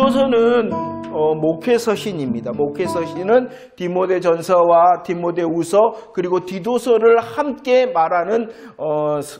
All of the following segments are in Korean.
디도서는 목회서신입니다. 목회서신은 디모데전서와 디모데후서 그리고 디도서를 함께 말하는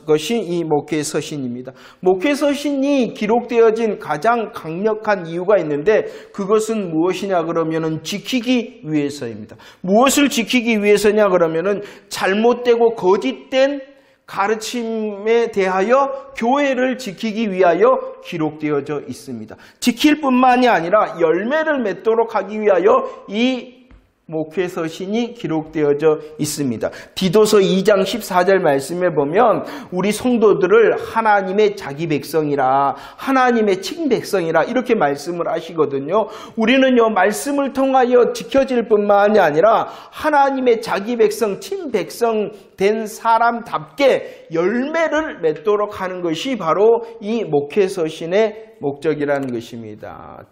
것이 이 목회서신입니다. 목회서신이 기록되어진 가장 강력한 이유가 있는데 그것은 무엇이냐 그러면은 지키기 위해서입니다. 무엇을 지키기 위해서냐 그러면은 잘못되고 거짓된 가르침에 대하여 교회를 지키기 위하여 기록되어져 있습니다. 지킬 뿐만이 아니라 열매를 맺도록 하기 위하여 이 목회서신이 기록되어져 있습니다. 디도서 2장 14절 말씀에 보면 우리 성도들을 하나님의 자기 백성이라 하나님의 친백성이라 이렇게 말씀을 하시거든요. 우리는요 말씀을 통하여 지켜질 뿐만이 아니라 하나님의 자기 백성 친백성 된 사람답게 열매를 맺도록 하는 것이 바로 이 목회서신의 목적이라는 것입니다.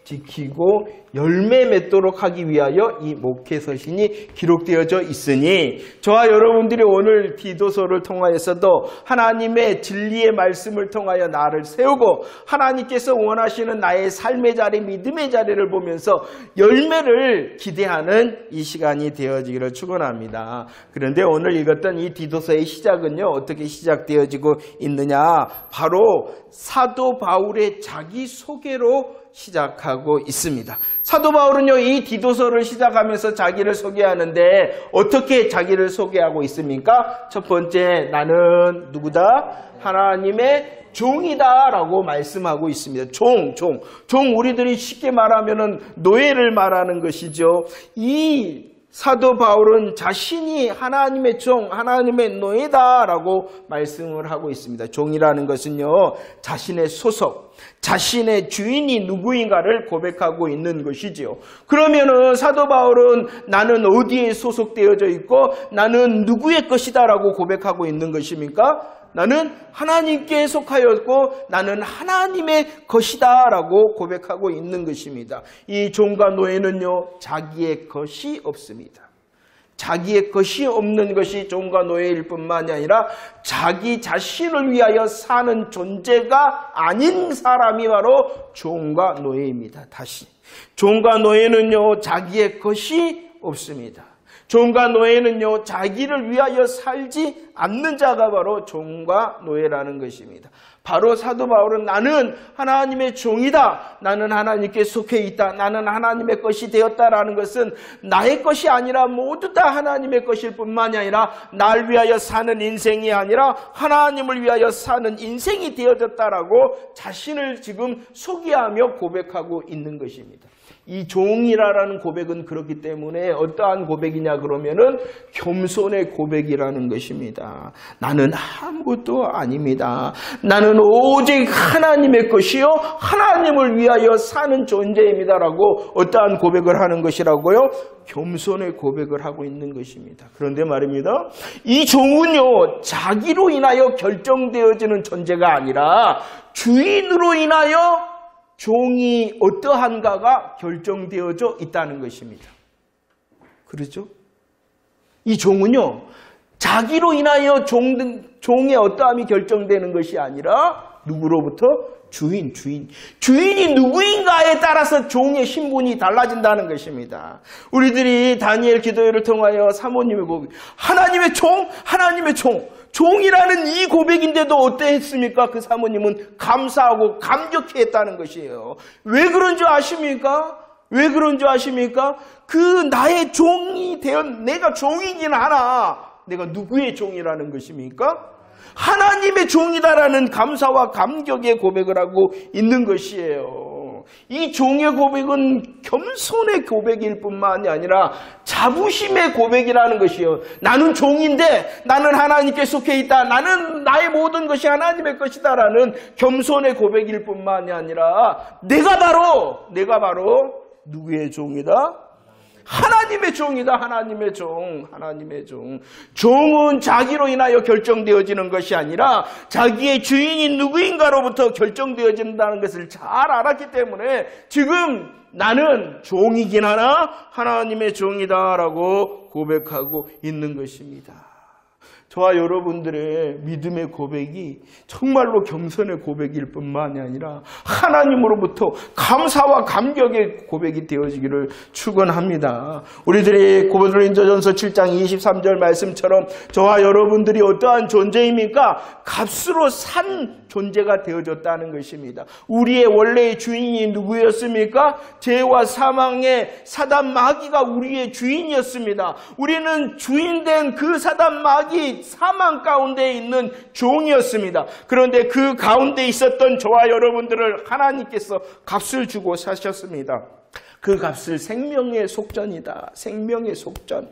지키고 열매 맺도록 하기 위하여 이 목회서신이 기록되어져 있으니 저와 여러분들이 오늘 디도서를 통하여서도 하나님의 진리의 말씀을 통하여 나를 세우고 하나님께서 원하시는 나의 삶의 자리, 믿음의 자리를 보면서 열매를 기대하는 이 시간이 되어지기를 축원합니다. 그런데 오늘 읽었던 이 디도서의 시작은요 어떻게 시작되어지고 있느냐, 바로 사도 바울의 자기소개로 시작하고 있습니다. 사도 바울은요 이 디도서를 시작하면서 자기를 소개하는데 어떻게 자기를 소개하고 있습니까? 첫 번째, 나는 누구다? 하나님의 종이다 라고 말씀하고 있습니다. 종 우리들이 쉽게 말하면은 노예를 말하는 것이죠. 이 사도 바울은 자신이 하나님의 종, 하나님의 노예다라고 말씀을 하고 있습니다. 종이라는 것은요, 자신의 소속, 자신의 주인이 누구인가를 고백하고 있는 것이지요. 그러면은 사도 바울은 나는 어디에 소속되어져 있고 나는 누구의 것이다라고 고백하고 있는 것입니까? 나는 하나님께 속하였고 나는 하나님의 것이다 라고 고백하고 있는 것입니다. 이 종과 노예는요 자기의 것이 없습니다. 자기의 것이 없는 것이 종과 노예일 뿐만이 아니라 자기 자신을 위하여 사는 존재가 아닌 사람이 바로 종과 노예입니다. 다시, 종과 노예는요 자기의 것이 없습니다. 종과 노예는요 자기를 위하여 살지 않는 자가 바로 종과 노예라는 것입니다. 바로 사도 바울은 나는 하나님의 종이다, 나는 하나님께 속해 있다, 나는 하나님의 것이 되었다라는 것은 나의 것이 아니라 모두 다 하나님의 것일 뿐만이 아니라 날 위하여 사는 인생이 아니라 하나님을 위하여 사는 인생이 되어졌다라고 자신을 지금 소개하며 고백하고 있는 것입니다. 이 종이라는 고백은 그렇기 때문에 어떠한 고백이냐 그러면은 겸손의 고백이라는 것입니다. 나는 아무것도 아닙니다. 나는 오직 하나님의 것이요 하나님을 위하여 사는 존재입니다라고 어떠한 고백을 하는 것이라고요? 겸손의 고백을 하고 있는 것입니다. 그런데 말입니다. 이 종은요 자기로 인하여 결정되어지는 존재가 아니라 주인으로 인하여 종이 어떠한가가 결정되어져 있다는 것입니다. 그렇죠? 이 종은요 자기로 인하여 종의 어떠함이 결정되는 것이 아니라 누구로부터? 주인이 누구인가에 따라서 종의 신분이 달라진다는 것입니다. 우리들이 다니엘 기도회를 통하여 사모님의 고백, 하나님의 종, 종이라는 이 고백인데도 어땠습니까? 그 사모님은 감사하고 감격했다는 것이에요. 왜 그런 줄 아십니까? 그 나의 종이 되었, 내가 종이긴 하나 내가 누구의 종이라는 것입니까? 하나님의 종이다라는 감사와 감격의 고백을 하고 있는 것이에요. 이 종의 고백은 겸손의 고백일 뿐만이 아니라 자부심의 고백이라는 것이에요. 나는 종인데 나는 하나님께 속해 있다. 나는 나의 모든 것이 하나님의 것이다라는 겸손의 고백일 뿐만이 아니라 내가 바로 누구의 종이다? 하나님의 종이다. 하나님의 종. 종은 자기로 인하여 결정되어지는 것이 아니라 자기의 주인이 누구인가로부터 결정되어진다는 것을 잘 알았기 때문에 지금 나는 종이긴 하나 하나님의 종이다라고 고백하고 있는 것입니다. 저와 여러분들의 믿음의 고백이 정말로 겸손의 고백일 뿐만이 아니라 하나님으로부터 감사와 감격의 고백이 되어지기를 축원합니다. 우리들이 고린도전서 7장 23절 말씀처럼 저와 여러분들이 어떠한 존재입니까? 값으로 산 존재가 되어졌다는 것입니다. 우리의 원래의 주인이 누구였습니까? 죄와 사망의 사단 마귀가 우리의 주인이었습니다. 우리는 주인된 그 사단 마귀 사망 가운데 있는 종이었습니다. 그런데 그 가운데 있었던 저와 여러분들을 하나님께서 값을 주고 사셨습니다. 그 값을 생명의 속전이다. 생명의 속전.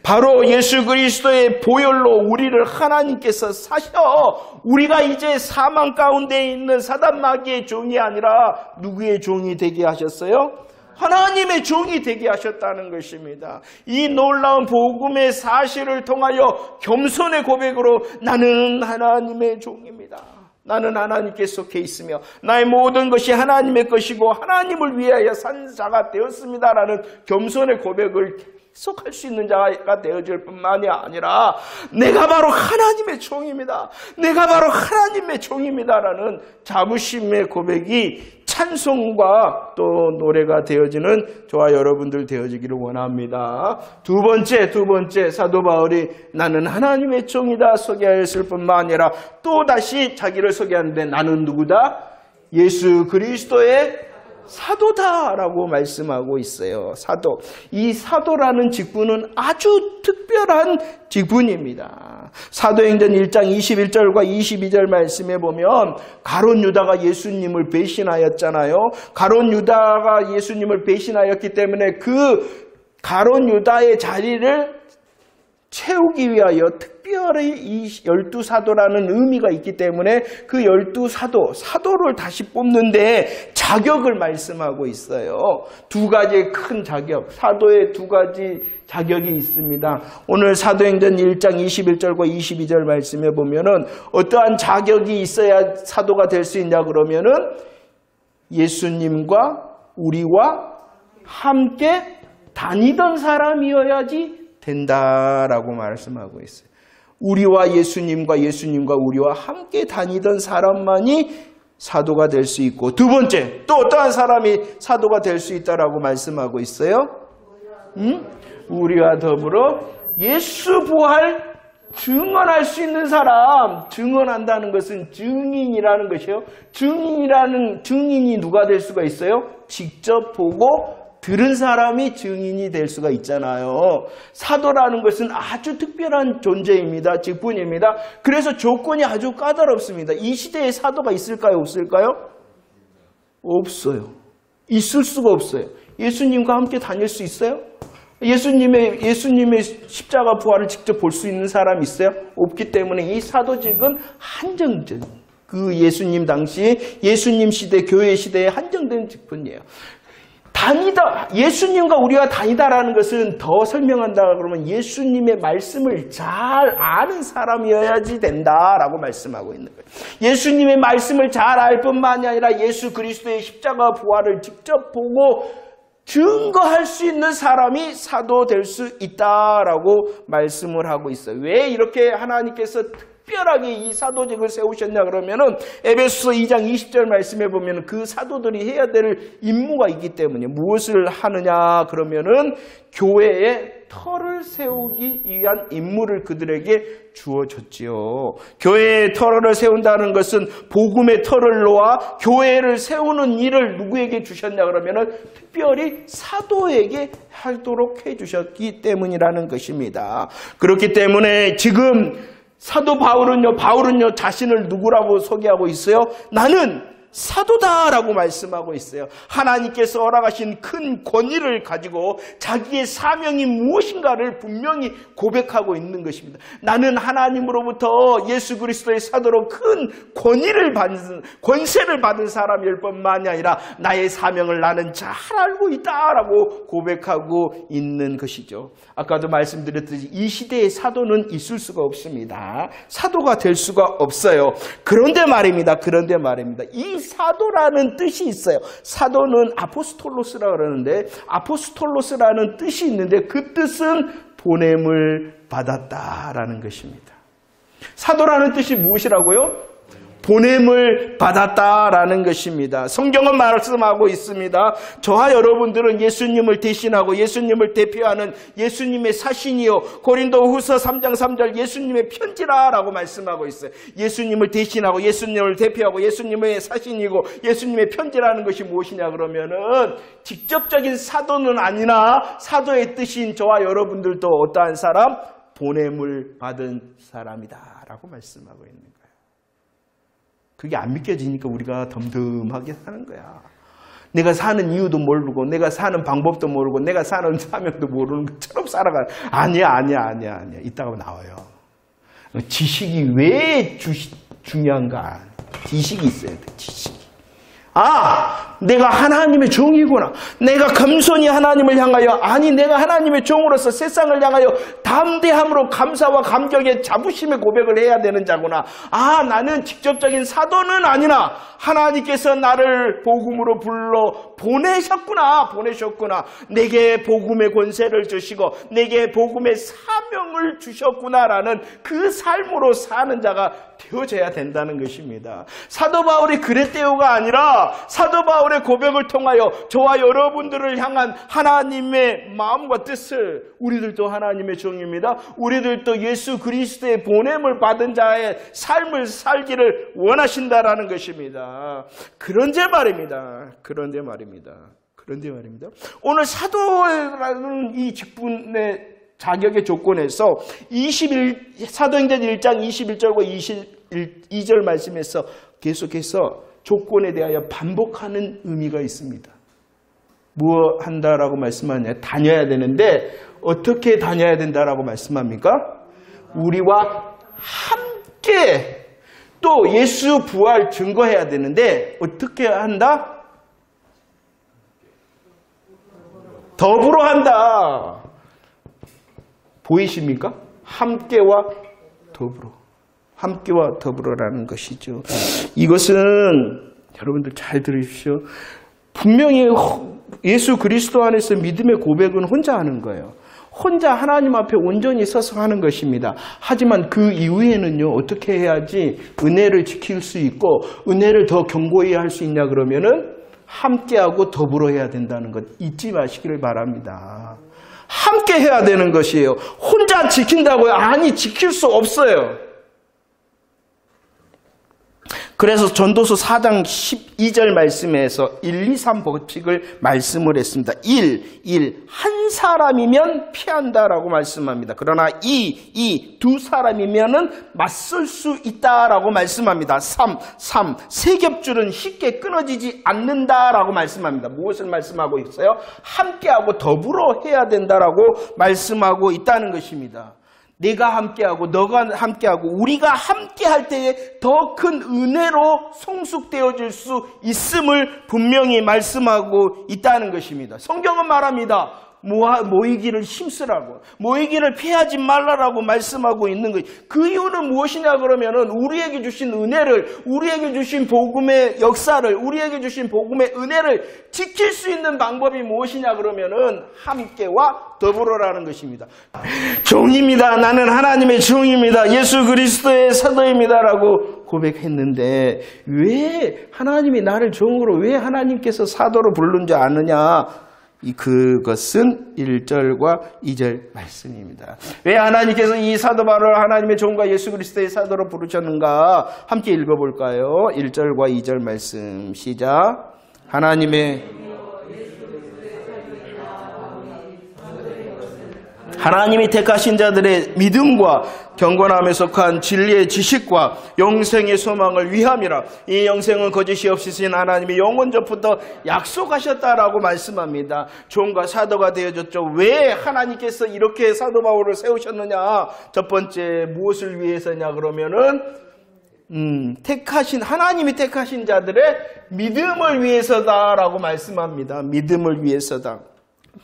바로 예수 그리스도의 보혈로 우리를 하나님께서 사셔 우리가 이제 사망 가운데 있는 사단 마귀의 종이 아니라 누구의 종이 되게 하셨어요? 하나님의 종이 되게 하셨다는 것입니다. 이 놀라운 복음의 사실을 통하여 겸손의 고백으로 나는 하나님의 종입니다. 나는 하나님께 속해 있으며 나의 모든 것이 하나님의 것이고 하나님을 위하여 산 자가 되었습니다라는 겸손의 고백을 계속할 수 있는 자가 되어질 뿐만이 아니라 내가 바로 하나님의 종입니다. 내가 바로 하나님의 종입니다라는 자부심의 고백이 찬송과 또 노래가 되어지는 저와 여러분들 되어지기를 원합니다. 두 번째 사도 바울이 나는 하나님의 종이다 소개하였을 뿐만 아니라 또 다시 자기를 소개하는데 나는 누구다? 예수 그리스도의 사도다라고 말씀하고 있어요. 사도. 이 사도라는 직분은 아주 특별한 직분입니다. 사도행전 1장 21절과 22절 말씀에 보면 가룟 유다가 예수님을 배신하였잖아요. 가룟 유다가 예수님을 배신하였기 때문에 그 가룟 유다의 자리를 채우기 위하여 특별히 이 12사도라는 의미가 있기 때문에 그 12사도를 다시 뽑는데 자격을 말씀하고 있어요. 두 가지의 큰 자격, 사도의 두 가지 자격이 있습니다. 오늘 사도행전 1장 21절과 22절 말씀에 보면은 어떠한 자격이 있어야 사도가 될 수 있냐 그러면은 예수님과 우리와 함께 다니던 사람이어야지 된다라고 말씀하고 있어요. 우리와 예수님과 우리와 함께 다니던 사람만이 사도가 될 수 있고 두 번째 또 어떠한 사람이 사도가 될 수 있다라고 말씀하고 있어요? 우리와 더불어 예수 부활 증언할 수 있는 사람. 증언한다는 것은 증인이라는 것이요. 증인이 누가 될 수가 있어요? 직접 보고 들은 사람이 증인이 될 수가 있잖아요. 사도라는 것은 아주 특별한 존재입니다. 직분입니다. 그래서 조건이 아주 까다롭습니다. 이 시대에 사도가 있을까요? 없을까요? 없어요. 있을 수가 없어요. 예수님과 함께 다닐 수 있어요? 예수님의 십자가 부활을 직접 볼 수 있는 사람이 있어요? 없기 때문에 이 사도직은 한정된 그 예수님 당시 예수님 시대 교회 시대에 한정된 직분이에요. 예수님과 우리가 다니다라는 것은 더 설명한다 그러면 예수님의 말씀을 잘 아는 사람이어야지 된다라고 말씀하고 있는 거예요. 예수님의 말씀을 잘 알 뿐만이 아니라 예수 그리스도의 십자가 부활을 직접 보고 증거할 수 있는 사람이 사도 될 수 있다라고 말씀을 하고 있어요. 왜 이렇게 하나님께서 특별하게 이 사도직을 세우셨냐 그러면은 에베소서 2장 20절 말씀에 보면 그 사도들이 해야 될 임무가 있기 때문에 무엇을 하느냐 그러면은 교회에 터를 세우기 위한 임무를 그들에게 주어졌지요. 교회의 터를 세운다는 것은 복음의 터를 놓아 교회를 세우는 일을 누구에게 주셨냐 그러면은 특별히 사도에게 하도록 해주셨기 때문이라는 것입니다. 그렇기 때문에 지금 사도 바울은요 자신을 누구라고 소개하고 있어요? 나는 사도다라고 말씀하고 있어요. 하나님께서 허락하신 큰 권위를 가지고 자기의 사명이 무엇인가를 분명히 고백하고 있는 것입니다. 나는 하나님으로부터 예수 그리스도의 사도로 큰 권세를 받은 사람일 뿐만이 아니라 나의 사명을 나는 잘 알고 있다라고 고백하고 있는 것이죠. 아까도 말씀드렸듯이 이 시대에 사도는 있을 수가 없습니다. 사도가 될 수가 없어요. 그런데 말입니다. 이 사도라는 뜻이 있어요. 사도는 아포스톨로스라고 그러는데 아포스톨로스라는 뜻이 있는데 그 뜻은 보냄을 받았다라는 것입니다. 사도라는 뜻이 무엇이라고요? 보냄을 받았다라는 것입니다. 성경은 말씀하고 있습니다. 저와 여러분들은 예수님을 대신하고 예수님을 대표하는 예수님의 사신이요. 고린도후서 3장 3절 예수님의 편지라라고 말씀하고 있어요. 예수님을 대신하고 예수님을 대표하고 예수님의 사신이고 예수님의 편지라는 것이 무엇이냐 그러면은 직접적인 사도는 아니나 사도의 뜻인 저와 여러분들도 어떠한 사람? 보냄을 받은 사람이다라고 말씀하고 있는 거예요. 그게 안 믿겨지니까 우리가 덤덤하게 사는 거야. 내가 사는 이유도 모르고 내가 사는 방법도 모르고 내가 사는 사명도 모르는 것처럼 살아가. 아니야. 이따가 나와요. 지식이 왜 중요한가? 지식이 있어야 돼. 지식이. 내가 하나님의 종이구나. 내가 겸손히 하나님을 향하여 내가 하나님의 종으로서 세상을 향하여 담대함으로 감사와 감격의 자부심의 고백을 해야 되는 자구나. 나는 직접적인 사도는 아니나 하나님께서 나를 복음으로 불러 보내셨구나. 내게 복음의 권세를 주시고 내게 복음의 사명을 주셨구나라는 그 삶으로 사는 자가 되어져야 된다는 것입니다. 사도 바울이 그랬대요가 아니라 사도 바울의 고백을 통하여 저와 여러분들을 향한 하나님의 마음과 뜻을, 우리들도 하나님의 종입니다. 우리들도 예수 그리스도의 보냄을 받은 자의 삶을 살기를 원하신다라는 것입니다. 그런데 말입니다. 오늘 사도라는 이 직분의 자격의 조건에서 사도행전 1장 21절과 22절 말씀에서 계속해서 조건에 대하여 반복하는 의미가 있습니다. 뭐 한다라고 말씀하냐? 다녀야 되는데 어떻게 다녀야 된다라고 말씀합니까? 우리와 함께 또 예수 부활 증거해야 되는데 어떻게 한다? 더불어 한다. 보이십니까? 함께와 더불어라는 것이죠. 이것은 여러분들 잘 들으십시오. 분명히 예수 그리스도 안에서 믿음의 고백은 혼자 하는 거예요. 혼자 하나님 앞에 온전히 서서 하는 것입니다. 하지만 그 이후에는요, 어떻게 해야지 은혜를 지킬 수 있고 은혜를 더 견고히 할 수 있냐 그러면은 함께하고 더불어 해야 된다는 것 잊지 마시기를 바랍니다. 함께 해야 되는 것이에요. 혼자 지킨다고요? 지킬 수 없어요. 그래서 전도서 4장 12절 말씀에서 1, 2, 3 법칙을 말씀을 했습니다. 1. 한 사람이면 피한다라고 말씀합니다. 그러나 2. 두 사람이면은 맞설 수 있다라고 말씀합니다. 3. 세겹줄은 쉽게 끊어지지 않는다라고 말씀합니다. 무엇을 말씀하고 있어요? 함께하고 더불어 해야 된다라고 말씀하고 있다는 것입니다. 내가 함께하고 너가 함께하고 우리가 함께할 때에 더 큰 은혜로 성숙되어질 수 있음을 분명히 말씀하고 있다는 것입니다. 성경은 말합니다. 모이기를 힘쓰라고, 모이기를 피하지 말라라고 말씀하고 있는 거예요. 그 이유는 무엇이냐 그러면은 우리에게 주신 은혜를, 우리에게 주신 복음의 역사를, 우리에게 주신 복음의 은혜를 지킬 수 있는 방법이 무엇이냐 그러면은 함께와 더불어라는 것입니다. 종입니다. 나는 하나님의 종입니다. 예수 그리스도의 사도입니다라고 고백했는데 왜 하나님이 나를 종으로, 왜 하나님께서 사도로 부르지 않느냐? 그것은 1절과 2절 말씀입니다. 왜 하나님께서 이 사도 바울을 하나님의 종과 예수 그리스도의 사도로 부르셨는가? 함께 읽어볼까요? 1절과 2절 말씀 시작. 하나님이 택하신 자들의 믿음과 경건함에 속한 진리의 지식과 영생의 소망을 위함이라. 이 영생은 거짓이 없으신 하나님이 영원전부터 약속하셨다라고 말씀합니다. 종과 사도가 되어졌죠. 왜 하나님께서 이렇게 사도 바울을 세우셨느냐? 첫 번째 무엇을 위해서냐 그러면은 하나님이 택하신 자들의 믿음을 위해서다라고 말씀합니다. 믿음을 위해서다.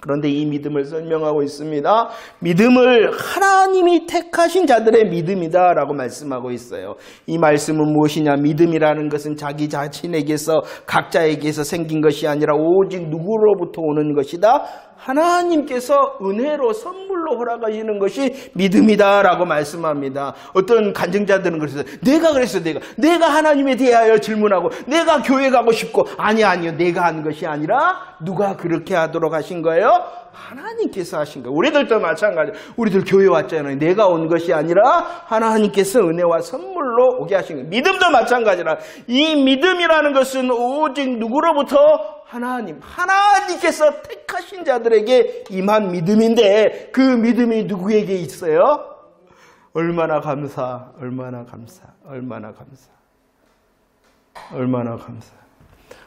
그런데 이 믿음을 설명하고 있습니다. 믿음을 하나님이 택하신 자들의 믿음이다라고 말씀하고 있어요. 이 말씀은 무엇이냐? 믿음이라는 것은 자기 자신에게서, 각자에게서 생긴 것이 아니라 오직 누구로부터 오는 것이다? 하나님께서 은혜로 선물로 허락하시는 것이 믿음이다라고 말씀합니다. 어떤 간증자들은 그랬어요. 내가 하나님에 대하여 질문하고 내가 교회 가고 싶고 아니요. 내가 한 것이 아니라 누가 그렇게 하도록 하신 거예요? 하나님께서 하신 거예요. 우리들도 마찬가지예요. 우리들 교회 왔잖아요. 내가 온 것이 아니라 하나님께서 은혜와 선물로 오게 하신 거예요. 믿음도 마찬가지라. 이 믿음이라는 것은 오직 누구로부터? 하나님께서 택하신 자들에게 임한 믿음인데 그 믿음이 누구에게 있어요? 얼마나 감사.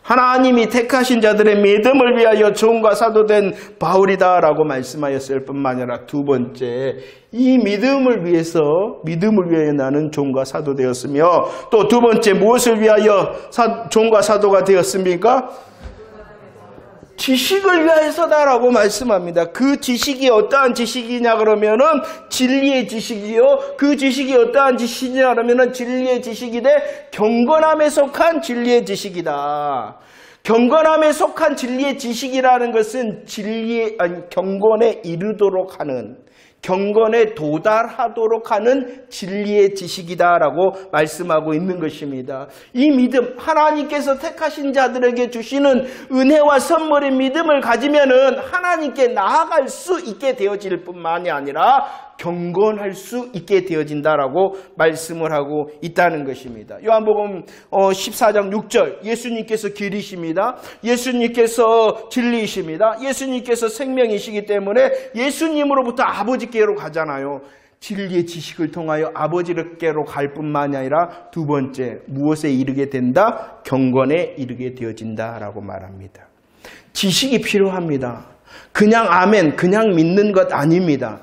하나님이 택하신 자들의 믿음을 위하여 종과 사도된 바울이다라고 말씀하였을 뿐만 아니라 두 번째, 이 믿음을 위하여 나는 종과 사도 되었으며 또 두 번째 무엇을 위하여 종과 사도가 되었습니까? 지식을 위해서다라고 말씀합니다. 그 지식이 어떠한 지식이냐 그러면은 진리의 지식이요. 그 지식이 어떠한 지식이냐 그러면은 진리의 지식이 돼 경건함에 속한 진리의 지식이다. 경건함에 속한 진리의 지식이라는 것은 경건에 이르도록 하는, 경건에 도달하도록 하는 진리의 지식이다라고 말씀하고 있는 것입니다. 이 믿음, 하나님께서 택하신 자들에게 주시는 은혜와 선물의 믿음을 가지면은 하나님께 나아갈 수 있게 되어질 뿐만이 아니라 경건할 수 있게 되어진다라고 말씀을 하고 있다는 것입니다. 요한복음 14장 6절, 예수님께서 길이십니다. 예수님께서 진리이십니다. 예수님께서 생명이시기 때문에 예수님으로부터 아버지께로 가잖아요. 진리의 지식을 통하여 아버지께로 갈 뿐만이 아니라 두 번째, 무엇에 이르게 된다? 경건에 이르게 되어진다라고 말합니다. 지식이 필요합니다. 그냥 아멘, 그냥 믿는 것 아닙니다.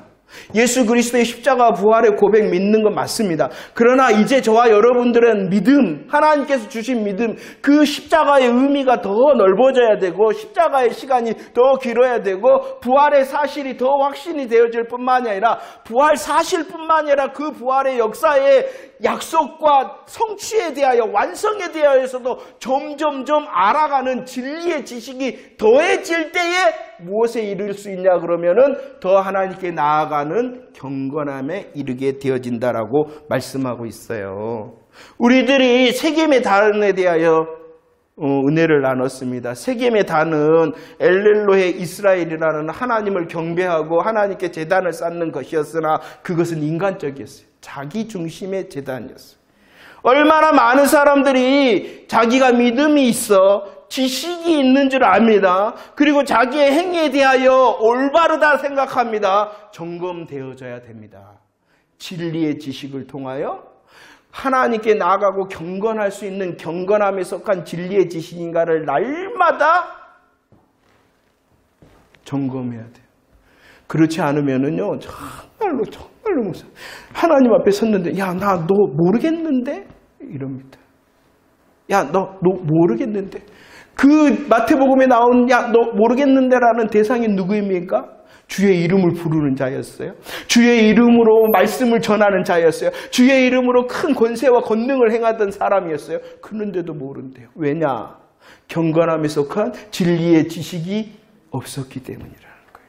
예수 그리스도의 십자가 부활의 고백 믿는 건 맞습니다. 그러나 이제 저와 여러분들은 믿음, 하나님께서 주신 믿음, 그 십자가의 의미가 더 넓어져야 되고 십자가의 시간이 더 길어야 되고 부활의 사실이 더 확신이 되어질 뿐만이 아니라 부활 사실뿐만 아니라 그 부활의 역사의 약속과 성취에 대하여 완성에 대하여서도 점점점 알아가는 진리의 지식이 더해질 때에 무엇에 이를 수 있냐 그러면은 더 하나님께 나아가는 경건함에 이르게 되어진다라고 말씀하고 있어요. 우리들이 세겜의 단에 대하여 은혜를 나눴습니다. 세겜의 단은 엘렐로헤 이스라엘이라는 하나님을 경배하고 하나님께 제단을 쌓는 것이었으나 그것은 인간적이었어요. 자기 중심의 제단이었어요. 얼마나 많은 사람들이 자기가 믿음이 있어 지식이 있는 줄 압니다. 그리고 자기의 행위에 대하여 올바르다 생각합니다. 점검되어져야 됩니다. 진리의 지식을 통하여 하나님께 나아가고 경건할 수 있는 경건함에 속한 진리의 지식인가를 날마다 점검해야 돼요. 그렇지 않으면은요, 정말로 하나님 앞에 섰는데, 야, 너 모르겠는데? 이럽니다. 야, 너 모르겠는데? 그 마태복음에 나온 야, 너 모르겠는데라는 대상이 누구입니까? 주의 이름을 부르는 자였어요. 주의 이름으로 말씀을 전하는 자였어요. 주의 이름으로 큰 권세와 권능을 행하던 사람이었어요. 그런데도 모른대요. 왜냐? 경건함에 속한 진리의 지식이 없었기 때문이라는 거예요.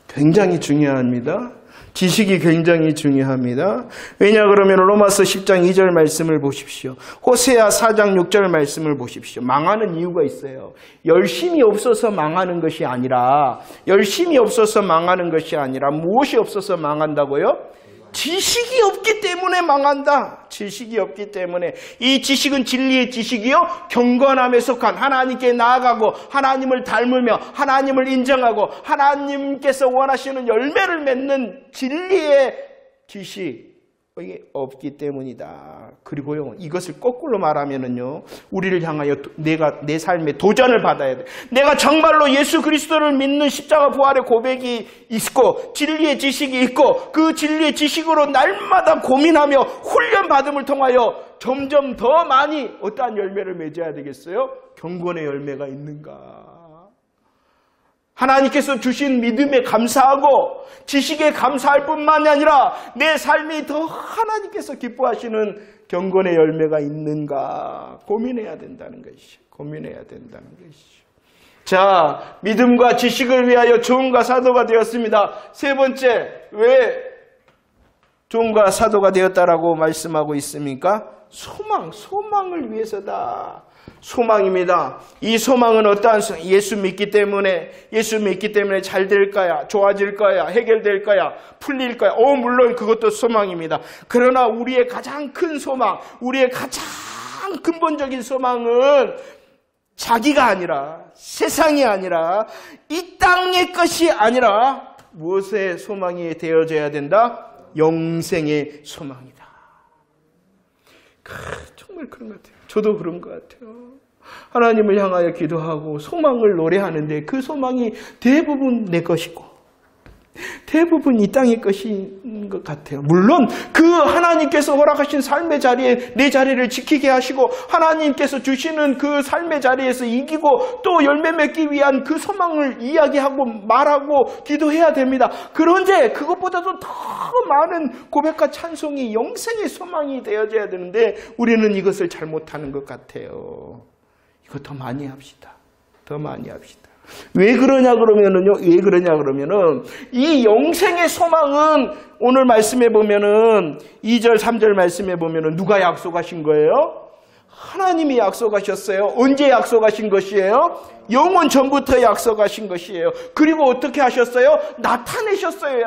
굉장히 중요합니다. 지식이 굉장히 중요합니다. 왜냐 그러면 로마서 10장 2절 말씀을 보십시오. 호세아 4장 6절 말씀을 보십시오. 망하는 이유가 있어요. 열심이 없어서 망하는 것이 아니라 무엇이 없어서 망한다고요? 지식이 없기 때문에 망한다. 지식이 없기 때문에. 이 지식은 진리의 지식이요, 경건함에 속한 하나님께 나아가고 하나님을 닮으며 하나님을 인정하고 하나님께서 원하시는 열매를 맺는 진리의 지식이 없기 때문이다. 그리고요, 이것을 거꾸로 말하면은요, 우리를 향하여 내가 내 삶에 도전을 받아야 돼. 내가 정말로 예수 그리스도를 믿는 십자가 부활의 고백이 있고 진리의 지식이 있고 그 진리의 지식으로 날마다 고민하며 훈련받음을 통하여 점점 더 많이 어떠한 열매를 맺어야 되겠어요? 경건의 열매가 있는가? 하나님께서 주신 믿음에 감사하고 지식에 감사할 뿐만이 아니라 내 삶이 더 하나님께서 기뻐하시는 경건의 열매가 있는가 고민해야 된다는 것이죠. 자, 믿음과 지식을 위하여 종과 사도가 되었습니다. 세 번째, 왜 종과 사도가 되었다라고 말씀하고 있습니까? 소망을 위해서다. 소망입니다. 이 소망은 어떠한 예수 믿기 때문에 잘 될 거야, 좋아질 거야, 해결될 거야, 풀릴 거야. 물론 그것도 소망입니다. 그러나 우리의 가장 큰 소망, 우리의 가장 근본적인 소망은 자기가 아니라, 세상이 아니라, 이 땅의 것이 아니라 무엇의 소망이 되어져야 된다? 영생의 소망이다. 정말 그런 것 같아요. 저도 그런 것 같아요. 하나님을 향하여 기도하고 소망을 노래하는데 그 소망이 대부분 내 것이고 대부분 이 땅의 것인 것 같아요. 물론 그 하나님께서 허락하신 삶의 자리에 내 자리를 지키게 하시고 하나님께서 주시는 그 삶의 자리에서 이기고 또 열매 맺기 위한 그 소망을 이야기하고 말하고 기도해야 됩니다. 그런데 그것보다도 더 많은 고백과 찬송이 영생의 소망이 되어져야 되는데 우리는 이것을 잘못하는 것 같아요. 이거 더 많이 합시다. 더 많이 합시다. 왜 그러냐 그러면은 이 영생의 소망은 오늘 말씀해 보면은 2절 3절 말씀해 보면은 누가 약속하신 거예요? 하나님이 약속하셨어요. 언제 약속하신 것이에요? 영원 전부터 약속하신 것이에요. 그리고 어떻게 하셨어요? 나타나셨어요.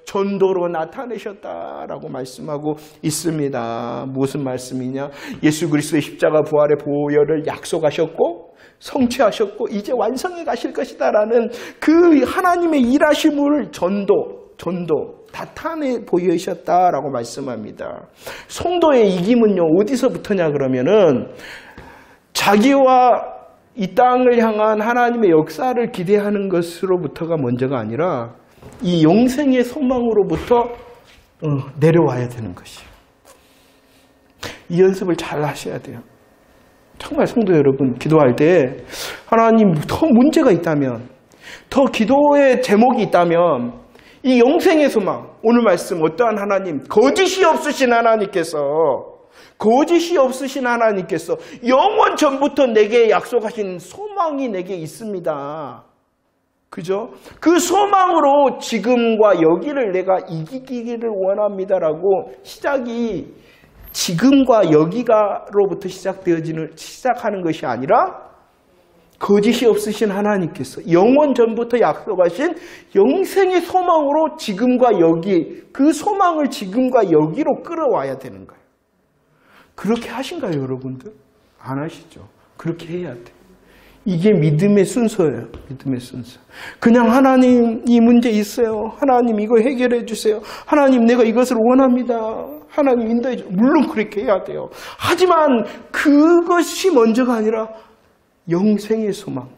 전도로 나타내셨다라고 말씀하고 있습니다. 무슨 말씀이냐? 예수 그리스도의 십자가 부활의 보혈을 약속하셨고 성취하셨고 이제 완성해 가실 것이다라는 그 하나님의 일하심을 전도 나타내 보이셨다라고 말씀합니다. 성도의 이김은요 어디서부터냐 그러면은 자기와 이 땅을 향한 하나님의 역사를 기대하는 것으로부터가 먼저가 아니라 이 영생의 소망으로부터 내려와야 되는 것이에요. 이 연습을 잘 하셔야 돼요. 정말 성도 여러분 기도할 때 하나님 더 문제가 있다면 더 기도의 제목이 있다면 이 영생의 소망 오늘 말씀 어떠한 하나님 거짓이 없으신 하나님께서 영원 전부터 내게 약속하신 소망이 내게 있습니다. 그죠? 그 소망으로 지금과 여기를 내가 이기기를 원합니다라고 시작이 지금과 여기가로부터 시작하는 것이 아니라 거짓이 없으신 하나님께서 영원 전부터 약속하신 영생의 소망으로 지금과 여기 그 소망을 지금과 여기로 끌어와야 되는 거예요. 그렇게 하신가요, 여러분들? 안 하시죠. 그렇게 해야 돼. 이게 믿음의 순서예요. 믿음의 순서. 그냥 하나님 이 문제 있어요. 하나님 이거 해결해 주세요. 하나님 내가 이것을 원합니다. 하나님 인도해 주세요. 물론 그렇게 해야 돼요. 하지만 그것이 먼저가 아니라 영생의 소망,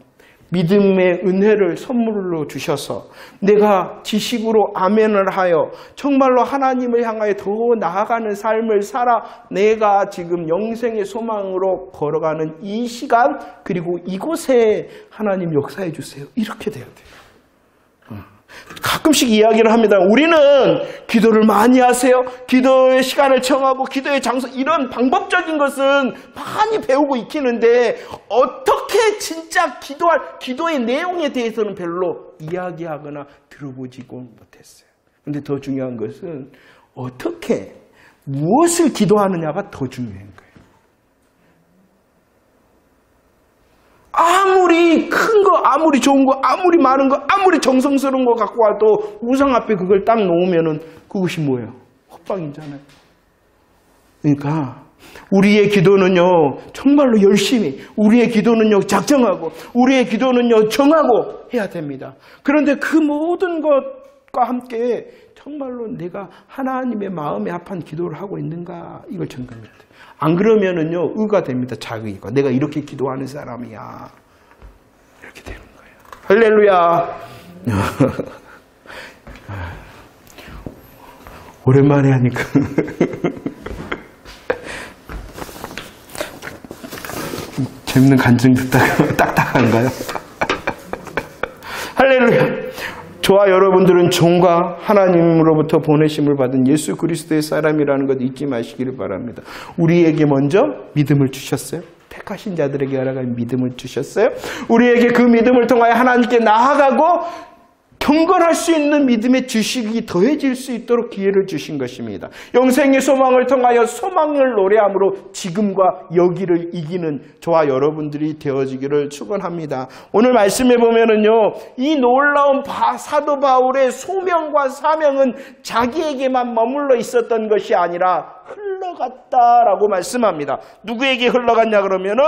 믿음의 은혜를 선물로 주셔서 내가 지식으로 아멘을 하여 정말로 하나님을 향하여 더 나아가는 삶을 살아 내가 지금 영생의 소망으로 걸어가는 이 시간 그리고 이곳에 하나님 역사해 주세요. 이렇게 돼야 돼요. 가끔씩 이야기를 합니다. 우리는 기도를 많이 하세요. 기도의 시간을 정하고 기도의 장소 이런 방법적인 것은 많이 배우고 익히는데 어떻게 진짜 기도의 내용에 대해서는 별로 이야기하거나 들어보지도 못했어요. 근데 더 중요한 것은 어떻게 무엇을 기도하느냐가 더 중요한 거예요. 아무리 큰 거, 아무리 좋은 거, 아무리 많은 거, 아무리 정성스러운 거 갖고 와도 우상 앞에 그걸 딱 놓으면은 그것이 뭐예요? 헛방이잖아요. 그러니까 우리의 기도는요 정말로 열심히 우리의 기도는요 작정하고 우리의 기도는요 정하고 해야 됩니다. 그런데 그 모든 것과 함께 정말로 내가 하나님의 마음에 합한 기도를 하고 있는가 이걸 점검해야 돼요. 안 그러면은요 의가 됩니다. 자기가 내가 이렇게 기도하는 사람이야 이렇게 되는 거예요. 할렐루야. 오랜만에 하니까 재밌는 간증 듣다가 딱딱한가요? 할렐루야. 저와 여러분들은 종과 하나님으로부터 보내심을 받은 예수 그리스도의 사람이라는 것 잊지 마시기를 바랍니다. 우리에게 먼저 믿음을 주셨어요. 택하신 자들에게 여러 가지 믿음을 주셨어요. 우리에게 그 믿음을 통하여 하나님께 나아가고 경건할 수 있는 믿음의 지식이 더해질 수 있도록 기회를 주신 것입니다. 영생의 소망을 통하여 소망을 노래함으로 지금과 여기를 이기는 저와 여러분들이 되어지기를 축원합니다. 오늘 말씀해 보면은요, 이 놀라운 사도 바울의 소명과 사명은 자기에게만 머물러 있었던 것이 아니라 흘러갔다라고 말씀합니다. 누구에게 흘러갔냐 그러면은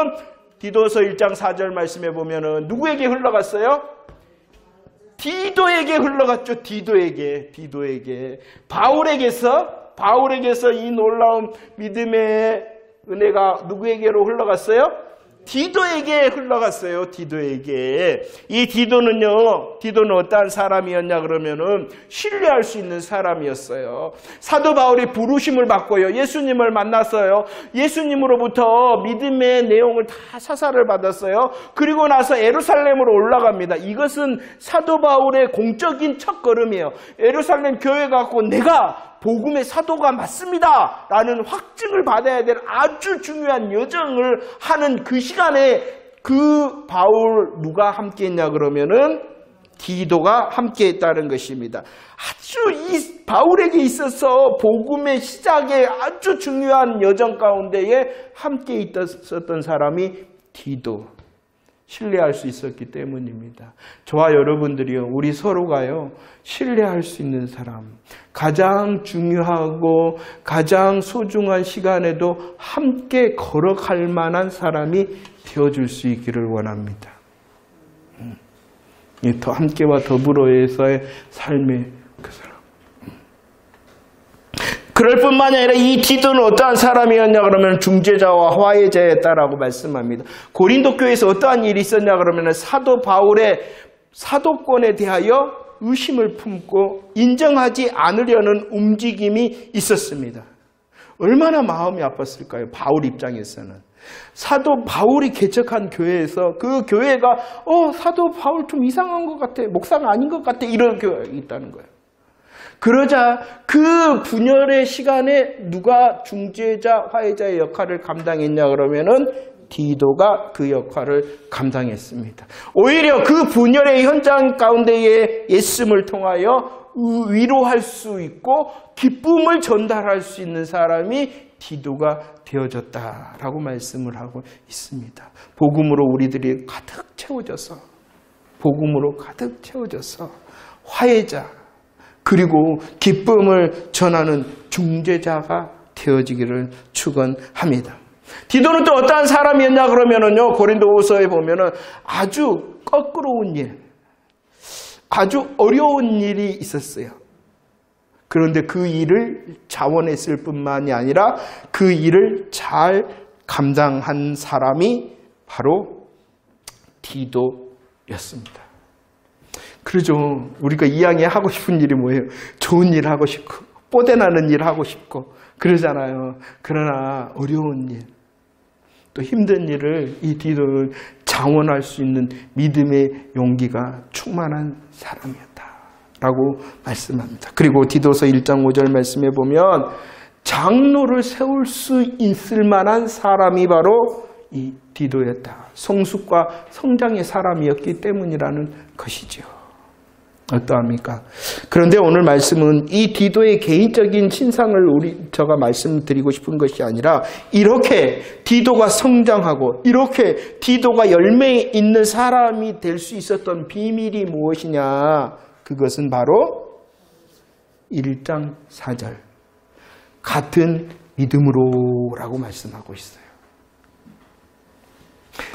디도서 1장 4절 말씀해 보면은 누구에게 흘러갔어요? 디도에게 흘러갔죠. 디도에게. 바울에게서 이 놀라운 믿음의 은혜가 누구에게로 흘러갔어요? 디도에게 흘러갔어요. 이 디도는 어떠한 사람이었냐 그러면은 신뢰할 수 있는 사람이었어요. 사도 바울이 부르심을 받고요. 예수님을 만났어요. 예수님으로부터 믿음의 내용을 다 사사를 받았어요. 그리고 나서 예루살렘으로 올라갑니다. 이것은 사도 바울의 공적인 첫걸음이에요. 예루살렘 교회 갖고 내가 복음의 사도가 맞습니다 라는 확증을 받아야 될 아주 중요한 여정을 하는 그 시간에 그 바울 누가 함께 했냐 그러면은 디도가 함께 했다는 것입니다. 아주 이 바울에게 있어서 복음의 시작에 아주 중요한 여정 가운데에 함께 있었던 사람이 디도. 신뢰할 수 있었기 때문입니다. 저와 여러분들이요, 우리 서로가요, 신뢰할 수 있는 사람, 가장 중요하고 가장 소중한 시간에도 함께 걸어갈 만한 사람이 되어줄 수 있기를 원합니다. 더 함께와 더불어에서의 삶의 그 사람. 그럴 뿐만이 아니라 이 디도는 어떠한 사람이었냐 그러면 중재자와 화해자였다라고 말씀합니다. 고린도 교회에서 어떠한 일이 있었냐 그러면 사도 바울의 사도권에 대하여 의심을 품고 인정하지 않으려는 움직임이 있었습니다. 얼마나 마음이 아팠을까요? 바울 입장에서는. 사도 바울이 개척한 교회에서 그 교회가 사도 바울 좀 이상한 것 같아, 목사가 아닌 것 같아, 이런 교회가 있다는 거예요. 그러자 그 분열의 시간에 누가 중재자, 화해자의 역할을 감당했냐 그러면은 디도가 그 역할을 감당했습니다. 오히려 그 분열의 현장 가운데에 예수님을 통하여 위로할 수 있고 기쁨을 전달할 수 있는 사람이 디도가 되어졌다라고 말씀을 하고 있습니다. 복음으로 우리들이 가득 채워져서 화해자 그리고 기쁨을 전하는 중재자가 되어지기를 축원합니다. 디도는 또 어떠한 사람이었냐 그러면은요, 고린도후서에 보면은 아주 거꾸로운 일, 아주 어려운 일이 있었어요. 그런데 그 일을 자원했을 뿐만이 아니라 그 일을 잘 감당한 사람이 바로 디도였습니다. 그러죠. 우리가 이왕에 하고 싶은 일이 뭐예요? 좋은 일 하고 싶고 뽀대나는 일 하고 싶고 그러잖아요. 그러나 어려운 일, 또 힘든 일을 이 디도는 장원할 수 있는 믿음의 용기가 충만한 사람이었다라고 말씀합니다. 그리고 디도서 1장 5절 말씀에 보면 장로를 세울 수 있을 만한 사람이 바로 이 디도였다. 성숙과 성장의 사람이었기 때문이라는 것이죠. 어떠합니까? 그런데 오늘 말씀은 이 디도의 개인적인 신상을 제가 말씀드리고 싶은 것이 아니라 이렇게 디도가 성장하고 이렇게 디도가 열매 있는 사람이 될 수 있었던 비밀이 무엇이냐? 그것은 바로 1장 4절 같은 믿음으로라고 말씀하고 있어요.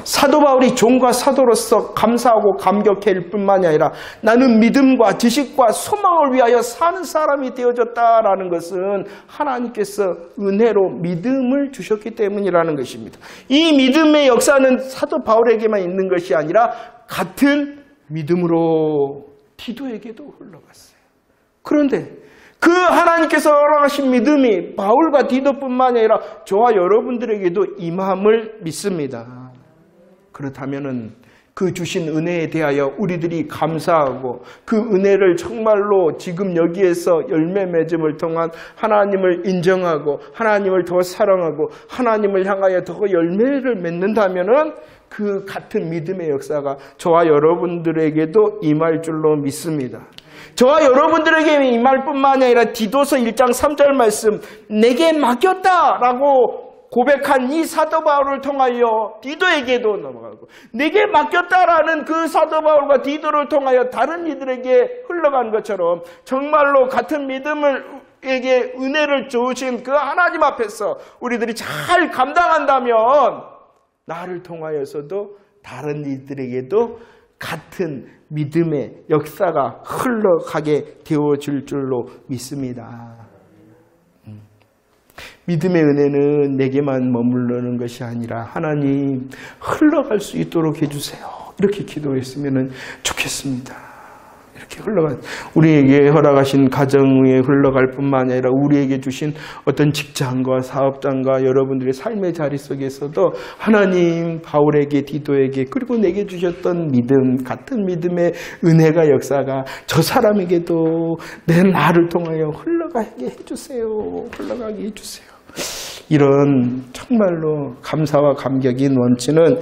사도 바울이 종과 사도로서 감사하고 감격할 뿐만이 아니라 나는 믿음과 지식과 소망을 위하여 사는 사람이 되어졌다라는 것은 하나님께서 은혜로 믿음을 주셨기 때문이라는 것입니다. 이 믿음의 역사는 사도 바울에게만 있는 것이 아니라 같은 믿음으로 디도에게도 흘러갔어요. 그런데 그 하나님께서 허락하신 믿음이 바울과 디도뿐만 아니라 저와 여러분들에게도 임함을 믿습니다. 그렇다면은 그 주신 은혜에 대하여 우리들이 감사하고 그 은혜를 정말로 지금 여기에서 열매 맺음을 통한 하나님을 인정하고 하나님을 더 사랑하고 하나님을 향하여 더 열매를 맺는다면은 그 같은 믿음의 역사가 저와 여러분들에게도 임할 줄로 믿습니다. 저와 여러분들에게 임할 뿐만 아니라 디도서 1장 3절 말씀 내게 맡겼다라고 고백한 이 사도 바울을 통하여 디도에게도 넘어가고 내게 맡겼다라는 그 사도 바울과 디도를 통하여 다른 이들에게 흘러간 것처럼 정말로 같은 믿음에게 은혜를 주신 그 하나님 앞에서 우리들이 잘 감당한다면 나를 통하여서도 다른 이들에게도 같은 믿음의 역사가 흘러가게 되어질 줄로 믿습니다. 믿음의 은혜는 내게만 머무르는 것이 아니라 하나님 흘러갈 수 있도록 해주세요. 이렇게 기도했으면 좋겠습니다. 이렇게 우리에게 허락하신 가정에 흘러갈 뿐만 아니라 우리에게 주신 어떤 직장과 사업장과 여러분들의 삶의 자리 속에서도 하나님 바울에게 디도에게 그리고 내게 주셨던 믿음 같은 믿음의 은혜가 역사가 저 사람에게도 내 나를 통하여 흘러가게 해주세요. 흘러가게 해주세요. 이런 정말로 감사와 감격인 원치는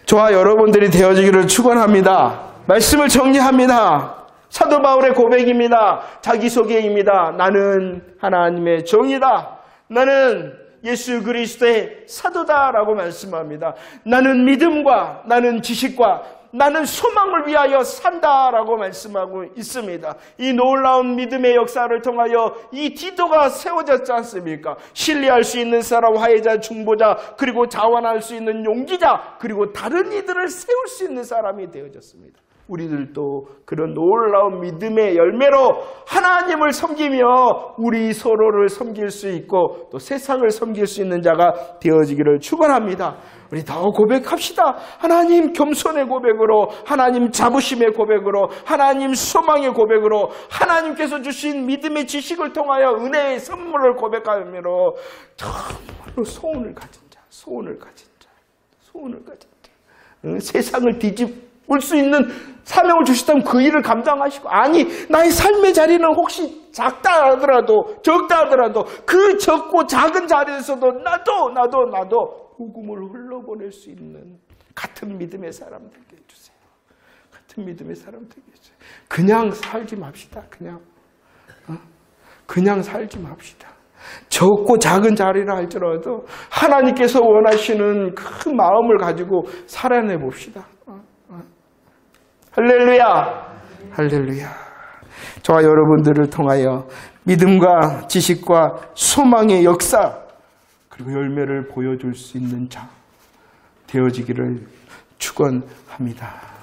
저와 여러분들이 되어지기를 축원합니다. 말씀을 정리합니다. 사도 바울의 고백입니다. 자기소개입니다. 나는 하나님의 종이다. 나는 예수 그리스도의 사도다라고 말씀합니다. 나는 믿음과 나는 지식과 나는 소망을 위하여 산다라고 말씀하고 있습니다. 이 놀라운 믿음의 역사를 통하여 이 디도가 세워졌지 않습니까? 신뢰할 수 있는 사람, 화해자, 중보자, 그리고 자원할 수 있는 용기자, 그리고 다른 이들을 세울 수 있는 사람이 되어졌습니다. 우리들도 그런 놀라운 믿음의 열매로 하나님을 섬기며 우리 서로를 섬길 수 있고 또 세상을 섬길 수 있는 자가 되어지기를 축원합니다. 우리 더 고백합시다. 하나님 겸손의 고백으로, 하나님 자부심의 고백으로, 하나님 소망의 고백으로, 하나님께서 주신 믿음의 지식을 통하여 은혜의 선물을 고백하므로 정말로 소원을 가진 자, 소원을 가진 자, 소원을 가진 자, 세상을 뒤집을 수 있는 사명을 주셨다면 그 일을 감당하시고, 아니 나의 삶의 자리는 혹시 작다 하더라도 적다 하더라도 그 적고 작은 자리에서도 나도 복음을 흘러보낼 수 있는 같은 믿음의 사람 되게 해주세요. 같은 믿음의 사람 되게 해주세요. 그냥 살지 맙시다. 그냥 살지 맙시다. 적고 작은 자리라 할지라도 하나님께서 원하시는 그 마음을 가지고 살아내 봅시다. 할렐루야! 할렐루야! 저와 여러분들을 통하여 믿음과 지식과 소망의 역사 그리고 열매를 보여줄 수 있는 자 되어지기를 축원합니다.